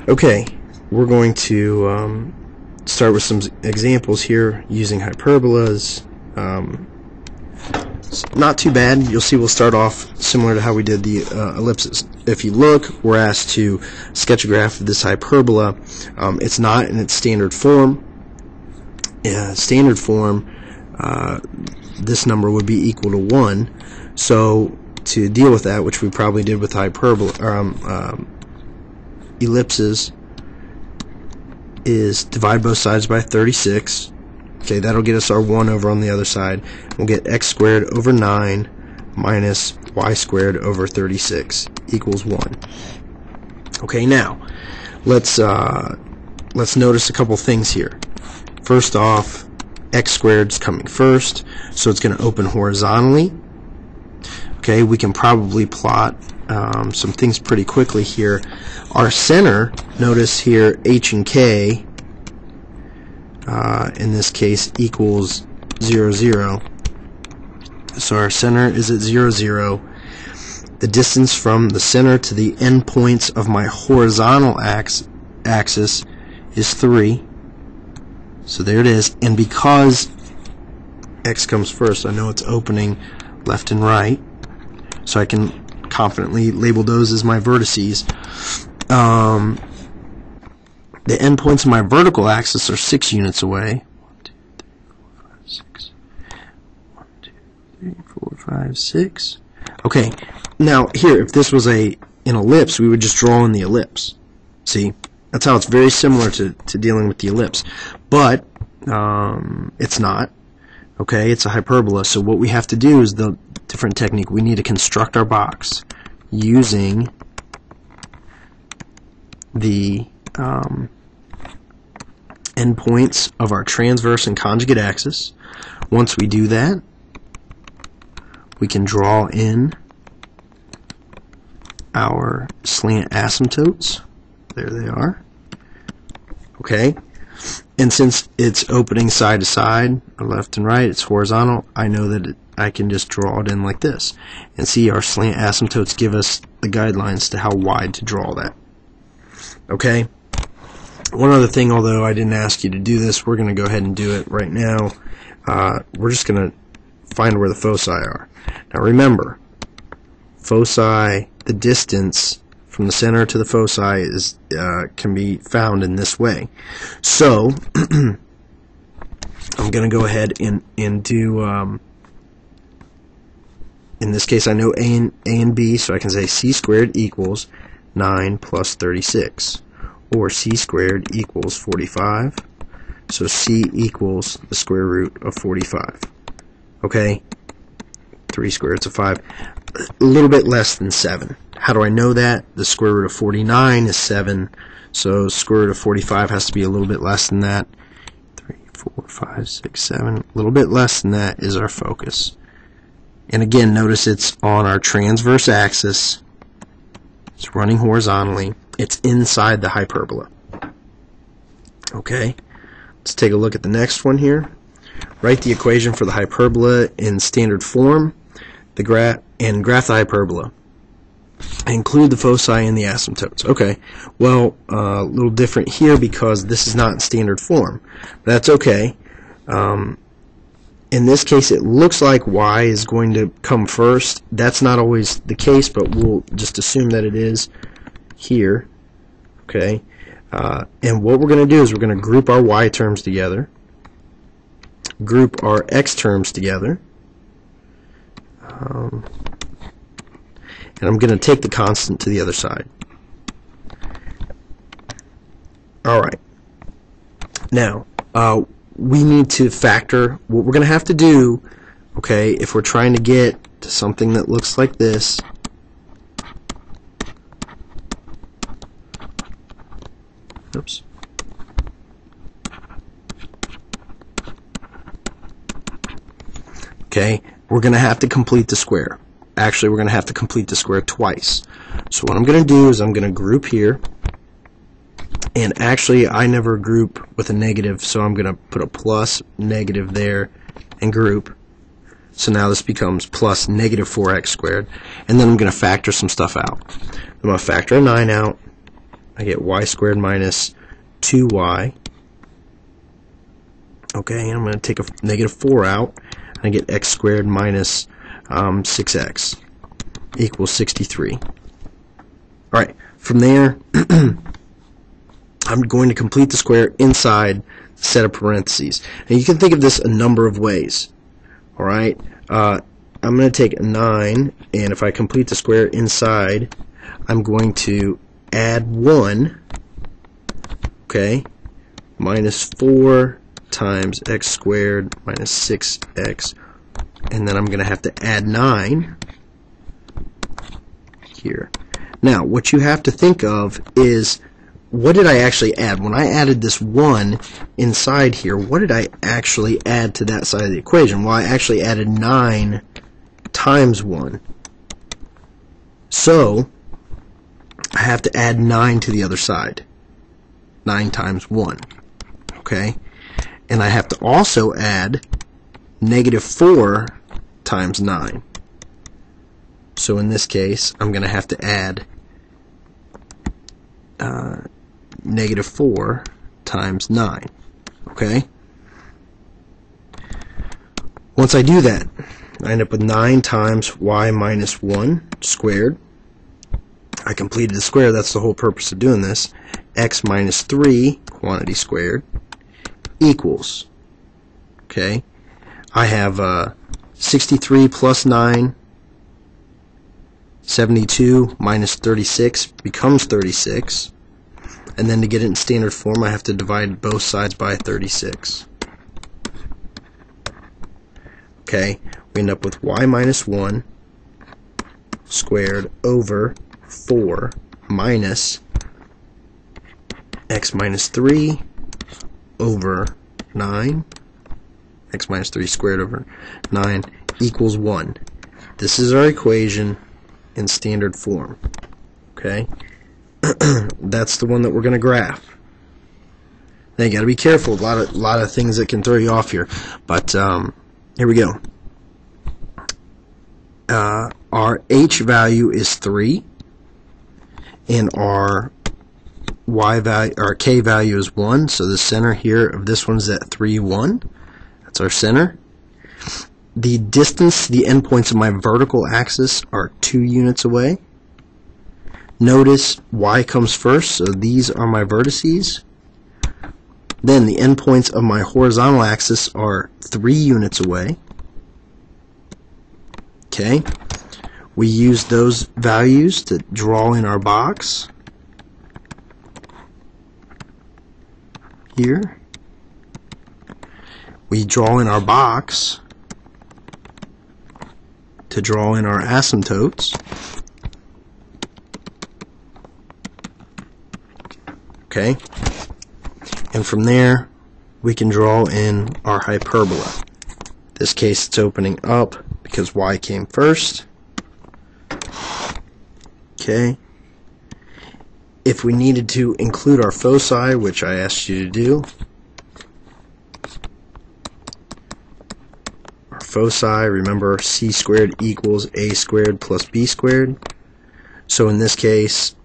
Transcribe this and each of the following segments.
Okay, we're going to start with some examples here using hyperbolas. Not too bad. You'll see we'll start off similar to how we did the ellipses. If you look, we're asked to sketch a graph of this hyperbola. It's not in its standard form. This number would be equal to 1. So to deal with that, which we probably did with hyperbola, ellipses, is divide both sides by 36. Okay, that'll get us our 1 over on the other side. We'll get x squared over 9 minus y squared over 36 equals 1. Okay, now let's notice a couple things here. First off, x squared's coming first, so it's going to open horizontally. Okay, we can probably plot some things pretty quickly here. Our center, notice here h and k, in this case equals 0, 0. So our center is at 0, 0. The distance from the center to the endpoints of my horizontal axis is 3. So there it is. And because x comes first, I know it's opening left and right, so I can confidently label those as my vertices. The endpoints of my vertical axis are 6 units away. 1, 2, 3, 4, 5, 6. Okay, now here, if this was an ellipse, we would just draw in the ellipse. See, that's how it's very similar to dealing with the ellipse. But it's not. Okay, it's a hyperbola. So what we have to do is the different technique. We need to construct our box using the endpoints of our transverse and conjugate axis. Once we do that, we can draw in our slant asymptotes. There they are. Okay, and since it's opening side to side, or left and right, it's horizontal, I know that I can just draw it in like this. And see, our slant asymptotes give us the guidelines to how wide to draw that. Okay? One other thing, although I didn't ask you to do this, we're going to go ahead and do it right now. We're just going to find where the foci are. Now remember, foci, the distance from the center to the foci is can be found in this way. So I'm going to go ahead and do, in this case I know A and B, so I can say c squared equals 9 plus 36, or c squared equals 45. So c equals the square root of 45. Okay, 3 squared roots of 5, a little bit less than 7. How do I know that? The square root of 49 is 7, so square root of 45 has to be a little bit less than that. 3, 4, 5, 6, 7, a little bit less than that is our focus. And again, notice it's on our transverse axis. It's running horizontally. It's inside the hyperbola. Okay, let's take a look at the next one here. Write the equation for the hyperbola in standard form, graph the hyperbola. Include the foci and the asymptotes. Okay, well, a little different here because this is not in standard form. That's okay. In this case, it looks like y is going to come first. That's not always the case, but we'll just assume that it is here. Okay, and what we're going to do is we're going to group our y terms together, group our x terms together, and I'm going to take the constant to the other side. Alright, now we need to factor what we're going to have to do, okay, if we're trying to get to something that looks like this. Oops. Okay, we're going to have to complete the square. Actually, we're going to have to complete the square twice. So what I'm going to do is I'm going to group here. And actually, I never group with a negative, so I'm going to put a plus, negative there, and group. So now this becomes plus negative 4x squared. And then I'm going to factor some stuff out. I'm going to factor a 9 out. I get y squared minus 2y. Okay, and I'm going to take a negative 4 out. I get x squared minus 6x equals 63. Alright, from there, I'm going to complete the square inside the set of parentheses. And you can think of this a number of ways. Alright, I'm going to take a 9, and if I complete the square inside, I'm going to add 1, okay, minus 4 times x squared minus 6x, and then I'm going to have to add 9 here. Now, what you have to think of is, what did I actually add? When I added this 1 inside here, what did I actually add to that side of the equation? Well, I actually added 9 times 1. So, I have to add 9 to the other side. 9 times 1. Okay? And I have to also add negative 4 times 9. So in this case, I'm going to have to add negative 4 times 9. Okay? Once I do that, I end up with 9 times y minus 1 squared. I completed the square. That's the whole purpose of doing this. X minus 3 quantity squared equals, okay, I have 63 plus 9, 72 minus 36 becomes 36, and then to get it in standard form I have to divide both sides by 36. Okay, we end up with y minus 1 squared over 4 minus x minus 3 over 9, x minus 3 squared over 9 equals 1. This is our equation in standard form. Okay? That's the one that we're going to graph. Now you got to be careful. A lot of things that can throw you off here. But here we go. Our h value is 3, and our y value, our k value is 1, so the center here of this one's at 3, 1. That's our center. The distance to the endpoints of my vertical axis are 2 units away. Notice y comes first, so these are my vertices. Then the endpoints of my horizontal axis are 3 units away. Okay. We use those values to draw in our box. Here. We draw in our box to draw in our asymptotes. Okay? And from there, we can draw in our hyperbola. In this case, it's opening up because y came first. Okay? If we needed to include our foci, which I asked you to do, our foci, remember, c squared equals a squared plus b squared. So in this case,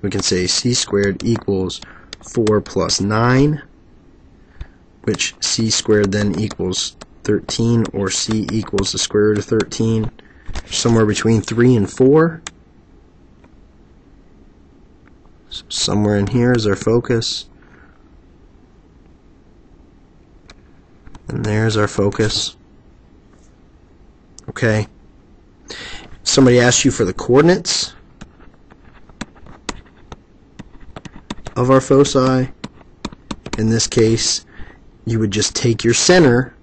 we can say c squared equals 4 plus 9, which c squared then equals 13, or c equals the square root of 13, somewhere between 3 and 4. So somewhere in here is our focus. And there's our focus. Okay. Somebody asked you for the coordinates of our foci. In this case, you would just take your center.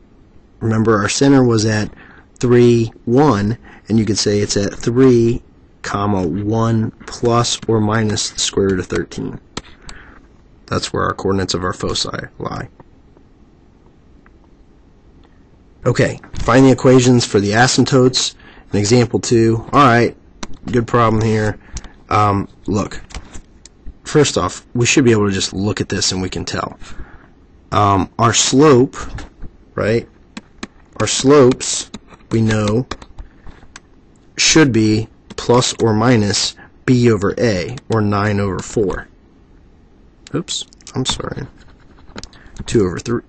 Remember, our center was at 3, 1, and you could say it's at 3, 1 plus or minus the square root of 13. That's where our coordinates of our foci lie. Okay, find the equations for the asymptotes in example 2. Alright, good problem here. Look, first off, we should be able to just look at this and we can tell. Our slope, right? Our slopes, we know, should be plus or minus b over a, or 9 over 4. oops, I'm sorry, 2 over 3,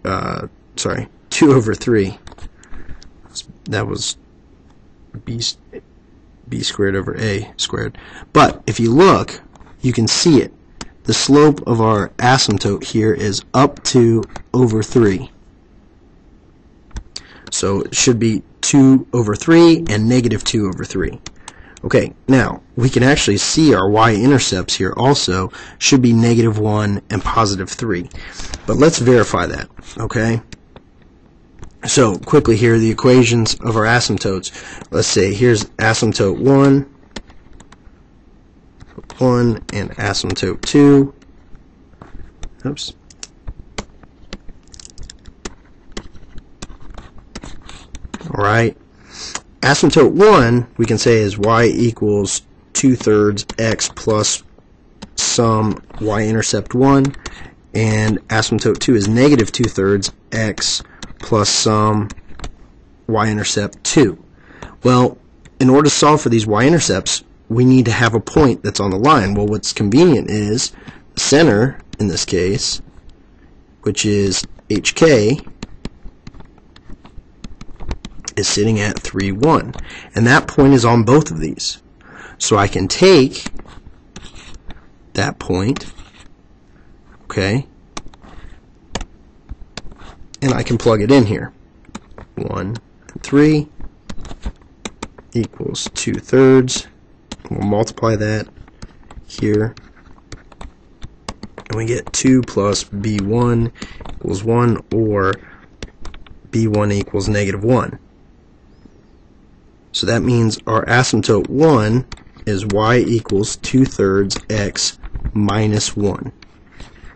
2 over 3, that was b squared over a squared. But if you look, you can see it. The slope of our asymptote here is up 2 over 3. So it should be 2 over 3 and negative 2 over 3. Okay, now we can actually see our y-intercepts here also should be negative 1 and positive 3. But let's verify that, okay? So quickly here, the equations of our asymptotes. Let's say here's asymptote 1 and asymptote 2. Oops. Alright. Asymptote 1 we can say is y equals 2/3 x plus some y-intercept 1, and asymptote 2 is negative 2/3 x plus some y-intercept 2. Well, in order to solve for these y-intercepts, we need to have a point that's on the line. Well, what's convenient is the center, in this case, which is HK, is sitting at 3, 1. And that point is on both of these. So I can take that point, okay, and I can plug it in here. 1 and 3 equals 2/3. We'll multiply that here, and we get 2 plus b1 equals 1, or b1 equals negative 1. So that means our asymptote 1 is y equals 2/3 x minus 1.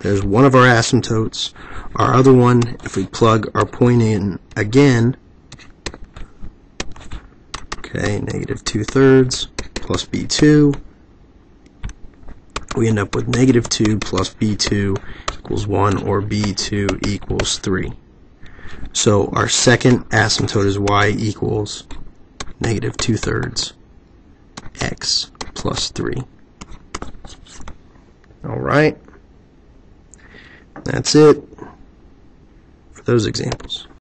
There's one of our asymptotes. Our other one, if we plug our point in again, okay, negative 2/3 plus b2, we end up with negative 2 plus b2 equals 1, or b2 equals 3. So our second asymptote is y equals negative 2/3 x plus 3. Alright, that's it for those examples.